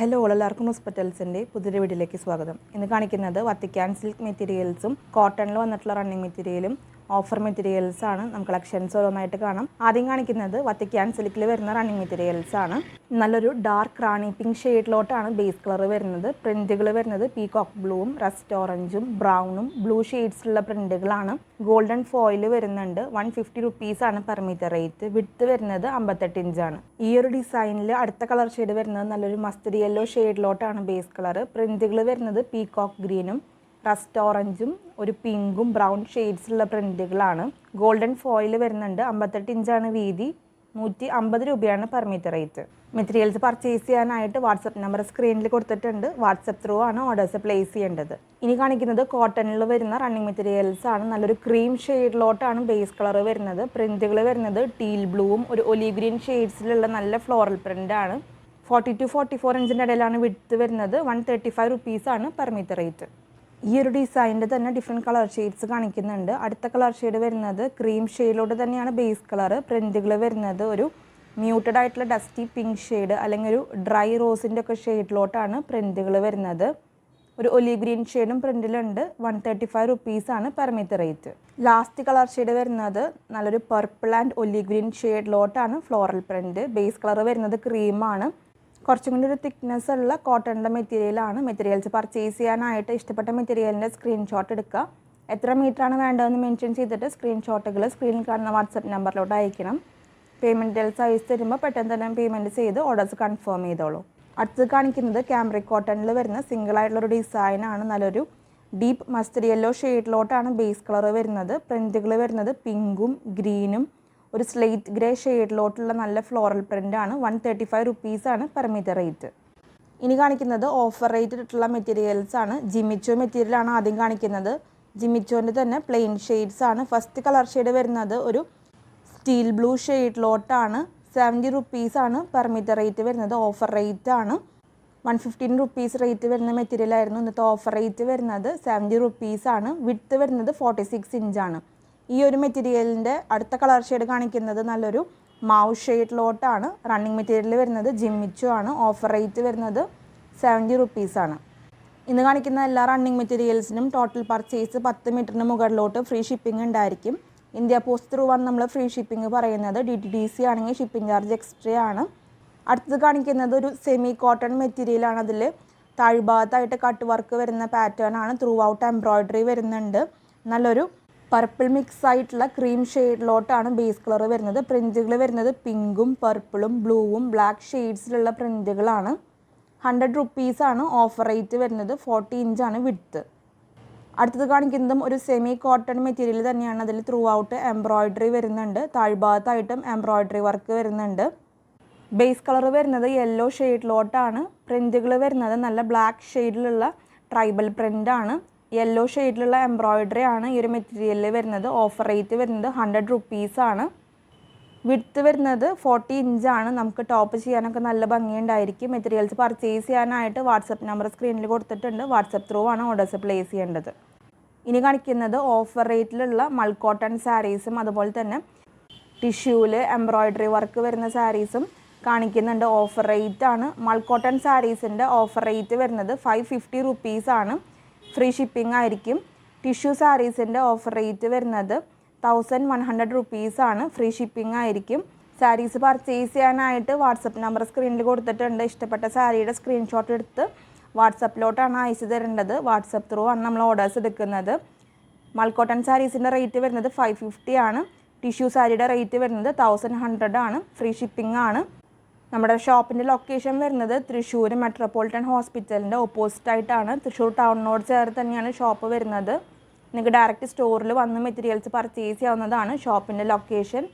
Hello എല്ലാവർക്കും ഹോസ്പിറ്റൽസിൻ്റെ പുതിയൊരു വീഡിയോയിലേക്ക് സ്വാഗതം. ഇന്ന് കാണിക്കുന്നത് വത്തിക്കാൻ സിൽക്ക് മെറ്റീരിയൽസും കോട്ടണിൽ വന്നിട്ടുള്ള റണ്ണിങ് മെറ്റീരിയലും ഓഫർ മെറ്റീരിയൽസ് ആണ്. നമുക്ക് കളക്ഷൻസ് ഓരോന്നായിട്ട് കാണാം. ആദ്യം കാണിക്കുന്നത് വത്തിക്കാൻ സിൽക്കിൽ വരുന്ന റണ്ണിങ് മെറ്റീരിയൽസ് ആണ്. നല്ലൊരു ഡാർക്ക് റാണി പിങ്ക് ഷെയ്ഡിലോട്ടാണ് ബേസ് കളർ വരുന്നത്. പ്രിന്റുകൾ വരുന്നത് പീകോക്ക് ബ്ലൂവും റസ്റ്റ് ഓറഞ്ചും ബ്രൗണും ബ്ലൂ ഷെയ്ഡ്സിലുള്ള പ്രിന്റുകളാണ്. ഗോൾഡൻ ഫോയിൽ വരുന്നുണ്ട്. 150 റുപ്പീസാണ് പെർ മീറ്റർ റേറ്റ്. വിഡ്ത്ത് വരുന്നത് 58 ഇഞ്ചാണ്. ഈ ഒരു ഡിസൈനിൽ അടുത്ത കളർ ഷെയ്ഡ് വരുന്നത് നല്ലൊരു മസ്റ്റർഡ് യെല്ലോ ഷെയ്ഡിലോട്ടാണ് ബേസ് കളർ. പ്രിന്റുകൾ വരുന്നത് പീകോക്ക് ഗ്രീനും റസ്റ്റ് ഓറഞ്ചും ഒരു പിങ്കും ബ്രൗൺ ഷെയ്ഡ്സിലുള്ള പ്രിന്റുകളാണ്. ഗോൾഡൻ ഫോയിൽ വരുന്നുണ്ട്. 58 ഇഞ്ചാണ് വീതി. 150 രൂപയാണ് per metre rate. Materials purchase ചെയ്യാനായിട്ട് വാട്സപ്പ് നമ്പർ സ്ക്രീനിൽ കൊടുത്തിട്ടുണ്ട്. വാട്സപ്പ് ത്രൂ ആണ് ഓർഡേഴ്സ് പ്ലേസ് ചെയ്യേണ്ടത്. ഇനി കാണിക്കുന്നത് കോട്ടണിൽ വരുന്ന റണ്ണിങ് മെറ്റീരിയൽസ് ആണ്. നല്ലൊരു ക്രീം ഷെയ്ഡിലോട്ടാണ് ബേസ് കളർ വരുന്നത്. പ്രിന്റുകൾ വരുന്നത് ടീൽ ബ്ലൂവും ഒരു ഒലീവ് ഗ്രീൻ ഷെയ്ഡ്സിലുള്ള നല്ല ഫ്ലോറൽ പ്രിൻ്റാണ്. 40 to 44 ഇഞ്ചിൻ്റെ ഇടയിലാണ് വിഡ്ത്ത് വരുന്നത്. 135 റുപ്പീസാണ് പെർ മീറ്റർ റേറ്റ്. ഈ ഒരു ഡിസൈനിൻ്റെ തന്നെ ഡിഫറെൻറ്റ് കളർ ഷെയ്ഡ്സ് കാണിക്കുന്നുണ്ട്. അടുത്ത കളർ ഷെയ്ഡ് വരുന്നത് ക്രീം ഷെയ്ഡിലോട്ട് തന്നെയാണ് ബേസ് കളർ. പ്രിന്റുകൾ വരുന്നത് ഒരു മ്യൂട്ടഡ് ആയിട്ടുള്ള ഡസ്റ്റി പിങ്ക് ഷെയ്ഡ് അല്ലെങ്കിൽ ഒരു ഡ്രൈ റോസിൻ്റെ ഒക്കെ ഷെയ്ഡിലോട്ടാണ് പ്രിന്റുകൾ വരുന്നത്. ഒരു ഒലീവ് ഗ്രീൻ ഷെയ്ഡും പ്രിന്റിലുണ്ട്. 135 റുപ്പീസാണ് per metre rate. Last colour shade വരുന്നത് നല്ലൊരു പർപ്പിൾ ആൻഡ് ഒലീവ് ഗ്രീൻ ഷെയ്ഡിലോട്ടാണ് ഫ്ലോറൽ പ്രിന്റ്. ബേസ് കളർ വരുന്നത് ക്രീമാണ്. കുറച്ചും കൂടി ഒരു തിക്നെസ് ഉള്ള കോട്ടണിൻ്റെ മെറ്റീരിയലാണ്. മെറ്റീരിയൽസ് പർച്ചേസ് ചെയ്യാനായിട്ട് ഇഷ്ടപ്പെട്ട മെറ്റീരിയലിൻ്റെ സ്ക്രീൻഷോട്ട് എടുക്കുക. എത്ര മീറ്ററാണ് വേണ്ടതെന്ന് മെൻഷൻ ചെയ്തിട്ട് സ്ക്രീൻഷോട്ടുകൾ സ്ക്രീനിൽ കാണുന്ന വാട്സപ്പ് നമ്പറിലോട്ട് അയക്കണം. പേയ്മെൻറ്റ് ഡീറ്റെയിൽസ് അയച്ചു തരുമ്പോൾ പെട്ടെന്ന് തന്നെ പേയ്മെൻറ്റ് ചെയ്ത് ഓർഡേഴ്സ് കൺഫേം ചെയ്തോളൂ. അടുത്തത് കാണിക്കുന്നത് ക്യാമ്രിക് കോട്ടണിൽ വരുന്ന സിംഗിൾ ആയിട്ടുള്ളൊരു ഡിസൈനാണ്. നല്ലൊരു ഡീപ്പ് മസ്റ്റർഡ് യെല്ലോ ഷെയ്ഡിലോട്ടാണ് ബേസ് കളർ വരുന്നത്. പ്രിൻറ്റുകൾ വരുന്നത് പിങ്കും ഗ്രീനും ഒരു സ്ലേറ്റ് ഗ്രേ ഷെയ്ഡിലോട്ടുള്ള നല്ല ഫ്ലോറൽ പ്രിൻ്റാണ്. 135 റുപ്പീസാണ് പെർ മീറ്റർ റേറ്റ്. ഇനി കാണിക്കുന്നത് ഓഫർ റേറ്റ് ഇട്ടുള്ള മെറ്റീരിയൽസ് ആണ്. ജിമിച്ചോ മെറ്റീരിയലാണ് ആദ്യം കാണിക്കുന്നത്. ജിമിച്ചോൻ്റെ തന്നെ പ്ലെയിൻ ഷെയ്ഡ്സ് ആണ്. ഫസ്റ്റ് കളർ ഷെയ്ഡ് വരുന്നത് ഒരു സ്റ്റീൽ ബ്ലൂ ഷെയ്ഡിലോട്ടാണ്. 70 റുപ്പീസാണ് പെർ മീറ്റർ റേറ്റ് വരുന്നത്. ഓഫർ റേറ്റ് ആണ്. 115 റുപ്പീസ് റേറ്റ് വരുന്ന മെറ്റീരിയൽ ആയിരുന്നു. ഇന്നത്തെ ഓഫർ റേറ്റ് വരുന്നത് 70 റുപ്പീസാണ്. വിഡ്ത്ത് വരുന്നത് 46 ഇഞ്ചാണ്. ഈ ഒരു മെറ്റീരിയലിൻ്റെ അടുത്ത കളർ ഷെയ്ഡ് കാണിക്കുന്നത് നല്ലൊരു മാവ് ഷെയ്ഡിലോട്ടാണ്. റണ്ണിങ് മെറ്റീരിയൽ വരുന്നത് ജിമ്മിച്ചോ ആണ്. ഓഫർ റേറ്റ് വരുന്നത് 70 റുപ്പീസാണ്. ഇന്ന് കാണിക്കുന്ന എല്ലാ റണ്ണിങ് മെറ്റീരിയൽസിനും ടോട്ടൽ പർച്ചേസ് 10 മീറ്ററിന് മുകളിലോട്ട് ഫ്രീ ഷിപ്പിംഗ് ഉണ്ടായിരിക്കും. ഇന്ത്യ പോസ്റ്റ് ത്രൂ ആണ് നമ്മൾ ഫ്രീ ഷിപ്പിംഗ് പറയുന്നത്. DTDC ആണെങ്കിൽ ഷിപ്പിംഗ് ചാർജ് എക്സ്ട്രാ ആണ്. അടുത്തത് കാണിക്കുന്നത് ഒരു സെമി കോട്ടൺ മെറ്റീരിയലാണ്. അതിൽ താഴ്ഭാഗത്തായിട്ട് കട്ട് വർക്ക് വരുന്ന പാറ്റേൺ ആണ്. ത്രൂ ഔട്ട് എംബ്രോയ്ഡറി വരുന്നുണ്ട്. നല്ലൊരു പർപ്പിൾ മിക്സ് ആയിട്ടുള്ള ക്രീം ഷെയ്ഡിലോട്ടാണ് ബേസ് കളർ വരുന്നത്. പ്രിൻറ്റുകൾ വരുന്നത് പിങ്കും പർപ്പിളും ബ്ലൂവും ബ്ലാക്ക് ഷെയ്ഡ്സിലുള്ള പ്രിൻറ്റുകളാണ്. 100 റുപ്പീസാണ് ഓഫർ റേറ്റ് വരുന്നത്. 40 ഇഞ്ചാണ് വിഡ്ത്ത്. അടുത്തത് കാണിക്കുന്നതും ഒരു സെമി കോട്ടൺ മെറ്റീരിയൽ തന്നെയാണ്. അതിൽ ത്രൂ ഔട്ട് എംബ്രോയ്ഡറി വരുന്നുണ്ട്. താഴ്ഭാഗത്തായിട്ടും എംബ്രോയ്ഡറി വർക്ക് വരുന്നുണ്ട്. ബേസ് കളർ വരുന്നത് യെല്ലോ ഷെയ്ഡിലോട്ടാണ്. പ്രിൻറ്റുകൾ വരുന്നത് നല്ല ബ്ലാക്ക് ഷെയ്ഡിലുള്ള ട്രൈബൽ പ്രിൻ്റാണ്. യെല്ലോ ഷെയ്ഡിലുള്ള എംബ്രോയ്ഡറി ആണ് ഈ ഒരു മെറ്റീരിയലിൽ വരുന്നത്. ഓഫർ റേറ്റ് വരുന്നത് 100 റുപ്പീസാണ്. വിഡ്ത്ത് വരുന്നത് 40 ഇഞ്ചാണ്. നമുക്ക് ടോപ്പ് ചെയ്യാനൊക്കെ നല്ല ഭംഗിയുണ്ടായിരിക്കും. മെറ്റീരിയൽസ് പർച്ചേസ് ചെയ്യാനായിട്ട് വാട്സപ്പ് നമ്പർ സ്ക്രീനിൽ കൊടുത്തിട്ടുണ്ട്. വാട്സപ്പ് ത്രൂ ആണ് ഓർഡേഴ്സ് പ്ലേസ് ചെയ്യേണ്ടത്. ഇനി കാണിക്കുന്നത് ഓഫർ റേറ്റിലുള്ള മൾക്കോട്ടൺ സാരീസും അതുപോലെ തന്നെ ടിഷ്യൂവിൽ എംബ്രോയ്ഡറി വർക്ക് വരുന്ന സാരീസും കാണിക്കുന്നുണ്ട്. ഓഫർ റേറ്റ് ആണ്. മൾക്കോട്ടൺ സാരീസിൻ്റെ ഓഫർ റേറ്റ് വരുന്നത് 550 റുപ്പീസാണ്. ഫ്രീ ഷിപ്പിംഗ് ആയിരിക്കും. ടിഷ്യൂ സാരീസിൻ്റെ ഓഫർ റേറ്റ് വരുന്നത് 1100 റുപ്പീസാണ്. ഫ്രീ ഷിപ്പിംഗ് ആയിരിക്കും. സാരീസ് പർച്ചേസ് ചെയ്യാനായിട്ട് വാട്സപ്പ് നമ്പർ സ്ക്രീനിൽ കൊടുത്തിട്ടുണ്ട്. ഇഷ്ടപ്പെട്ട സാരിയുടെ സ്ക്രീൻഷോട്ട് എടുത്ത് വാട്സപ്പിലോട്ടാണ് അയച്ചു തരേണ്ടത്. വാട്സപ്പ് ത്രൂ ആണ് നമ്മൾ ഓർഡേഴ്സ് എടുക്കുന്നത്. മൾക്കോട്ടൺ സാരീസിൻ്റെ റേറ്റ് വരുന്നത് 550 ആണ്. ടിഷ്യൂ സാരിയുടെ റേറ്റ് വരുന്നത് 1100 ആണ്. ഫ്രീ ഷിപ്പിംഗ് ആണ്. നമ്മുടെ ഷോപ്പിൻ്റെ ലൊക്കേഷൻ വരുന്നത് തൃശ്ശൂർ മെട്രോപൊളിറ്റൻ ഹോസ്പിറ്റലിൻ്റെ ഓപ്പോസിറ്റായിട്ടാണ്. തൃശ്ശൂർ ടൗണിനോട് ചേർത്ത് തന്നെയാണ് ഷോപ്പ് വരുന്നത്. നിങ്ങൾക്ക് ഡയറക്റ്റ് സ്റ്റോറിൽ വന്ന് മെറ്റീരിയൽസ് പർച്ചേസ് ചെയ്യാവുന്നതാണ്. ഷോപ്പിൻ്റെ ലൊക്കേഷൻ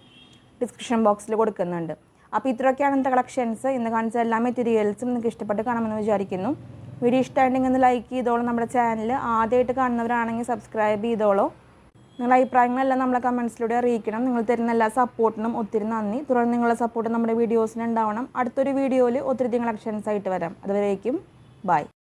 ഡിസ്ക്രിപ്ഷൻ ബോക്സിൽ കൊടുക്കുന്നുണ്ട്. അപ്പോൾ ഇത്രയൊക്കെയാണ് ഇന്നത്തെ കളക്ഷൻസ്. ഇന്ന് കാണിച്ച എല്ലാ മെറ്റീരിയൽസും നിങ്ങൾക്ക് ഇഷ്ടപ്പെട്ട് കാണുമെന്ന് വിചാരിക്കുന്നു. വീഡിയോ ഇഷ്ടമായിട്ടുണ്ടെങ്കിൽ ഒന്ന് ലൈക്ക് ചെയ്തോളൂ. നമ്മുടെ ചാനൽ ആദ്യമായിട്ട് കാണുന്നവരാണെങ്കിൽ സബ്സ്ക്രൈബ് ചെയ്തോളൂ. നിങ്ങളുടെ അഭിപ്രായങ്ങളെല്ലാം നമ്മളെ കമൻസിലൂടെ അറിയിക്കണം. നിങ്ങൾ തരുന്ന എല്ലാ സപ്പോർട്ടിനും ഒത്തിരി നന്ദി. തുടർന്ന് നിങ്ങളുടെ സപ്പോർട്ട് നമ്മുടെ വീഡിയോസിന് ഉണ്ടാവണം. അടുത്തൊരു വീഡിയോയിൽ ഒത്തിരി കളക്ഷൻസ് ആയിട്ട് വരാം. അതുവരേക്കും ബൈ.